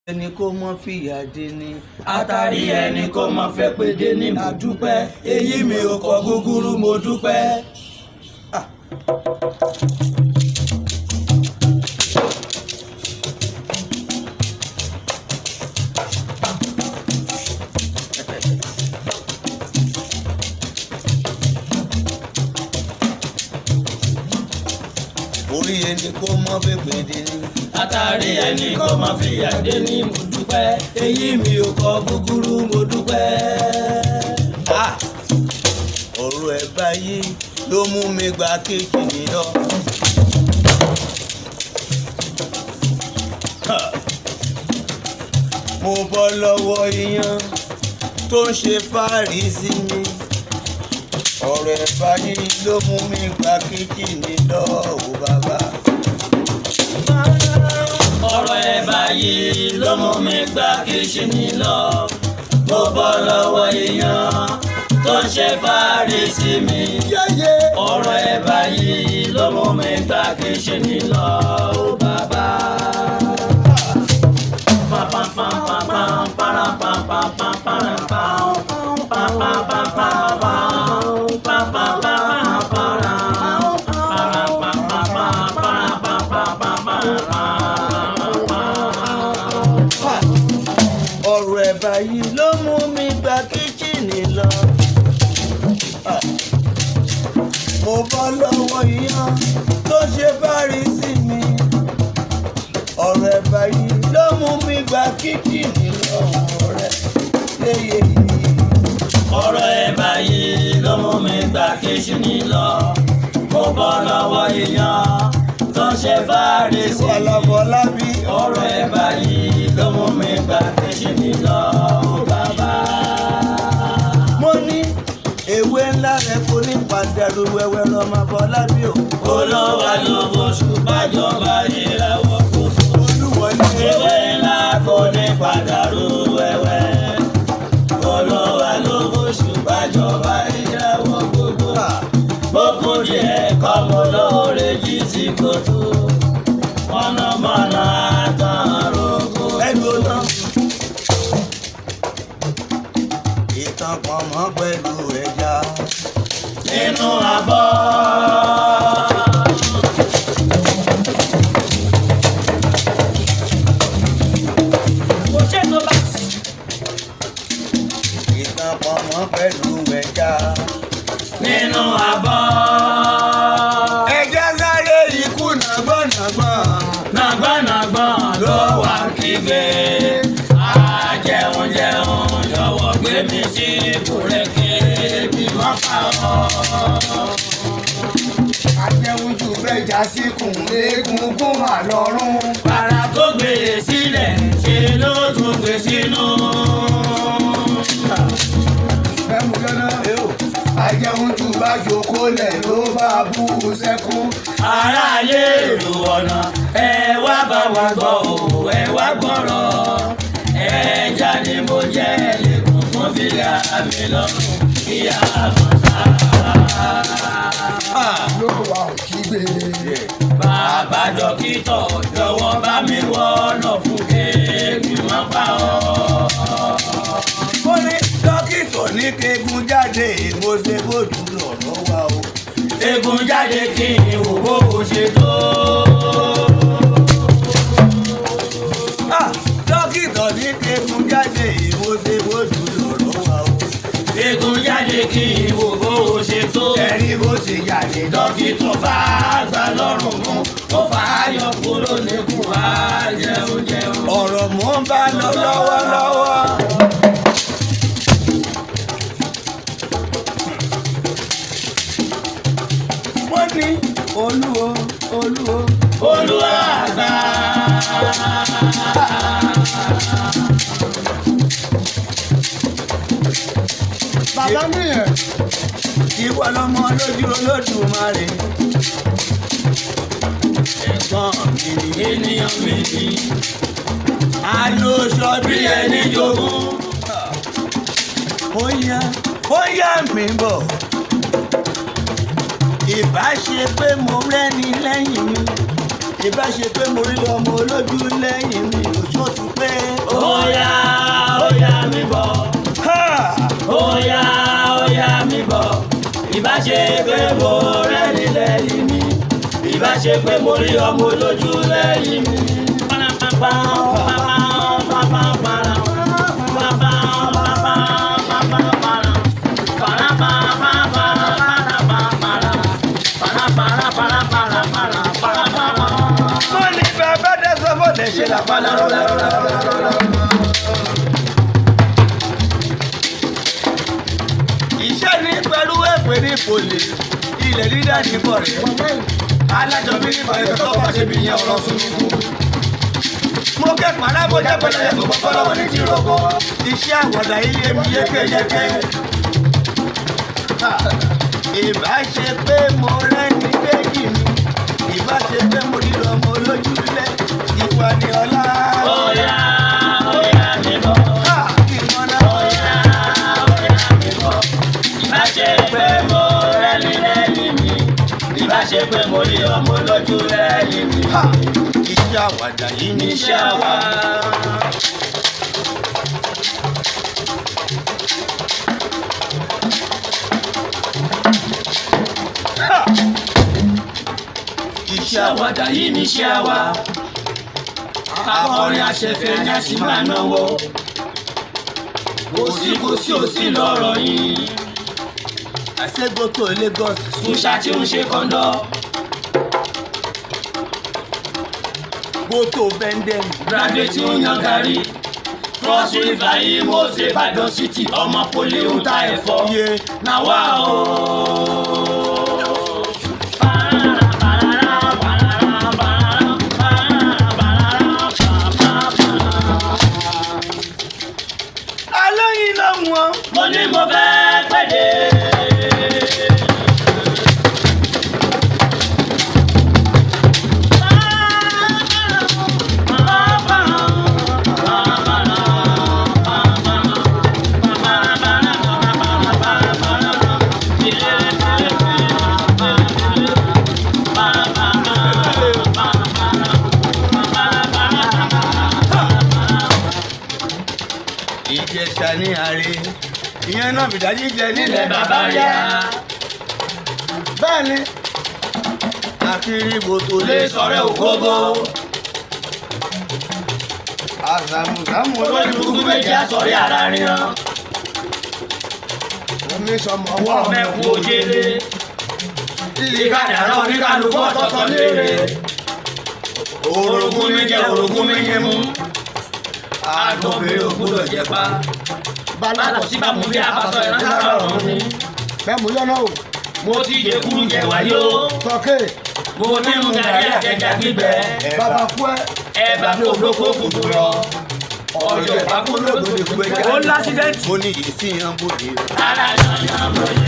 ẹni kó mọ fìyà dé ni. àtàrí ẹni kó mọ fẹ́ pé dé ní mo dúpẹ́ èyí mi ò kọ gúgúrú mo dúpẹ́. orí ẹni kó mọ fẹ́ pé dé ni. àtàrí ẹni kó mọ fìyà dé ní mo dúpẹ́ èyí mi ò kọ gúgúrú mo dúpẹ́. ọ̀rọ̀ ẹ̀ báyìí ló mú mi gba kéèkì lọ. mo bọ́ lọ́wọ́ iyán tó ń ṣe fáàrí sí mi. ọ̀rọ̀ ẹ̀ báyìí ló mú mi gba kéèkì lọ o bàbá. ọ̀rọ̀ ẹ̀ báyìí ló mú mi gba kéèkì lọ. mo bọ́ lọ́wọ́ iyán tó ń ṣe fáàrí sí mi. ọ̀rọ̀ ẹ̀ báyìí ló mú mi gbà kí ṣe ní lọ ó bàbá. ọ̀rọ̀ ẹ̀ báyìí ló mú mi gba kíchìnì lọ. mo bọ́ lọ́wọ́ iyán tó ṣe fárí sí mi. ọ̀rọ̀ ẹ̀ báyìí ló mú mi gba kíchìnì lọ. ọ̀rẹ́ léyè yìí. ọ̀rọ̀ ẹ̀ báyìí ló mú mi gbà kí ṣe ní lọ. mo bọ́ lọ́wọ́ iyán tó ṣe fárí sí mi. Ọlábí. ọ̀rọ̀ ẹ̀ báyìí ló mú mi gbà kí ṣe ní lọ ó bàbá. mo ní ewé ńlá rẹ kò ní pàdánù wẹ́wẹ́ lọ́mọ Bọ́lábí o. olówó ló foṣù bájọba ìràwọ̀ kò tó. olúwọlé. ewé ńlá kò ní pàdánù wẹ́wẹ́. olówó ló foṣù bájọba ìràwọ̀ gbogbo. bókú díẹ̀ kọ́mọ lóore jí sí kòtò. mọ̀nàmọ́ná àtàn rogo. ẹgbẹ́ náà. ìtàn pọ̀nmọ́ pẹ̀lú ẹja. nínú abọ́. ìtàn pọ̀nmọ́ pẹ̀lú ẹja. nínú abọ́. ẹja sáré ikú nàgbọ́nàgbọ́n. nàgbọ́nàgbọ́n ló wà kígbe. àjẹun jẹun jọ̀wọ́ gbé mi sí kúrẹ́kẹ́ bí wọ́n pa ọ́. àjẹun jù fẹ́ já síkùn egungun wà lọ́rùn. para tó gbé e sílẹ̀ ṣe ló tún gbé sínú. bẹ́ẹ̀ni gánà àjẹun jù bá jókòó lẹ̀ ló bá bú sẹ́kún. aráyé èrò ọ̀nà ẹ wá bá wa gbọ́ ò ẹ wá gbọ́rọ̀. ẹja ni mo jẹ́ lẹ́kùn fún fìyà mi lọ́rùn ìyá àmọ́ta. ló wà ó kígbe. bàbá dókítà jọ̀wọ́ bá mi wọ́nà fún kéèkì má pa ọ́. ó ní dókítà ní kegun jáde mo ṣe bójú lọ̀rọ̀ wa o. egun jáde kí n wò bó o ṣe tó. dókítà ní kegun jáde mo ṣe bójú lọ̀rọ̀ wa o. egun jáde kí n wò bó o ṣe tó. ẹ̀rí bó ṣe jáde dókítà bá gbà lọ́rùn mú ó fà á yọ kúrò níkùn á jẹun jẹun. ọ̀rọ̀ mò ń bá lọ lọ́wọ́lọ́wọ́. wọ́n ní olúwo olúwo. Olúwa àgbà. bàbá mi yẹn. ìwọ lọmọ lójú Olódùmarè. ẹ̀gbọ́n mi ni ènìyàn mi ni àlòsọ bí bí ẹni jogún. ó yá mi bọ̀. ìbá ṣe pé mo rẹ́ni lẹ́yìn mi. ìbá ṣe pé mo rí ọmọ olójú lẹ́yìn mi. òṣòtú pé ìbá ṣe pé mo rí ọmọ olójú lẹ́yìn mi. Mo ní bàbá dẹ́sọ̀ fọ́dẹ̀ ṣe làpálá rọ́lá. Iṣẹ́ ní pẹ̀lú ẹ̀pẹ̀ ní pòlì, ilẹ̀ dídá ní bọ̀rẹ̀. Alájọbí ní bọ̀rẹ̀ tó bá ṣe bí yẹn ọ̀rọ̀ sunukú. Mo kẹ́kọ̀ọ́ alábọ́jà pẹ̀lú ẹ̀kọ́ pọ̀pọ̀ lọ́wọ́ ní ti rọ́kọ̀. Iṣẹ́ àwọ̀dà ilé mi yékéyéké. Ìbá ṣe pé mo rẹ́ni kéjì mi, ìbá ṣe pé mo rí ọmọ olójúlẹ̀, ìwà ni ọlá. Óyá, óyá mi bọ̀. Ìmọ̀nà Óyá, óyá mi bọ̀. Ìbá ṣe pé mo rẹ́ni lẹ́yìn mi. Ìbá ṣe pé mo rí ọmọ olójú lẹ́yìn mi. iṣẹ́ àwàdà yìí ní Iṣẹ́ wa. Iṣẹ́ àwàdà yìí ní iṣẹ́ wa. Akọrin aṣẹ̀fẹ̀ ni a sì máa náwó. Kò sí òsì lọ́rọ̀ yìí. àṣẹ́gbótó Lagos Túnṣà tí ń ṣe kọ́ńdọ́. gbótó bẹ́ndẹ̀m Graduate tí ń yan gàrí. Cross River yìí mo ṣe Ìbàdàn City. Ọmọ poli ń ta ẹ̀fọ́. yé Nàwa o. alóyin ló wọn. Mo ní mo fẹ́ pèdè. Ìjẹ̀ṣà ní ààrẹ ìyẹn náà fìdájí jẹ nílẹ̀ Ilẹ̀ bàbá yá. yá. bẹ́ẹ̀ ni akérèbó tó Lè sọ̀rọ̀ ògógó. àzàmùsàmù Olórí burúkú méjì àsọ̀rí ara ríran. omi sọmọ ọwọ́ Mẹ́kun òjèlé. Ìkàdàrà oníkàlùkù ọ̀tọ̀ọ̀tọ̀ léèrè. Orogún mi jẹ orogún mi yẹn mú. Àgbọ̀nbẹ̀rẹ̀ ògbúdọ̀ jẹ pa. Bálàtọ̀ sí bàmú bí abasọ ìránṣẹ́ ọ̀run ni. bẹ́ẹ̀ mú yọ́nà o Mo ti jẹ kúrú jẹ wáyó. tọ́kẹ́ Mo ti mú gàrí àtẹ̀jà gbígbẹ. bàbá kú ẹ. Ẹ̀bà mi ò lóko kùtù rọ. Ọjọ́ ìpàkó lóògùn lè gbé ká. Ó lásìdẹ́ntì. mo ní yìí sí yan bòde. Ara yan yan bòde.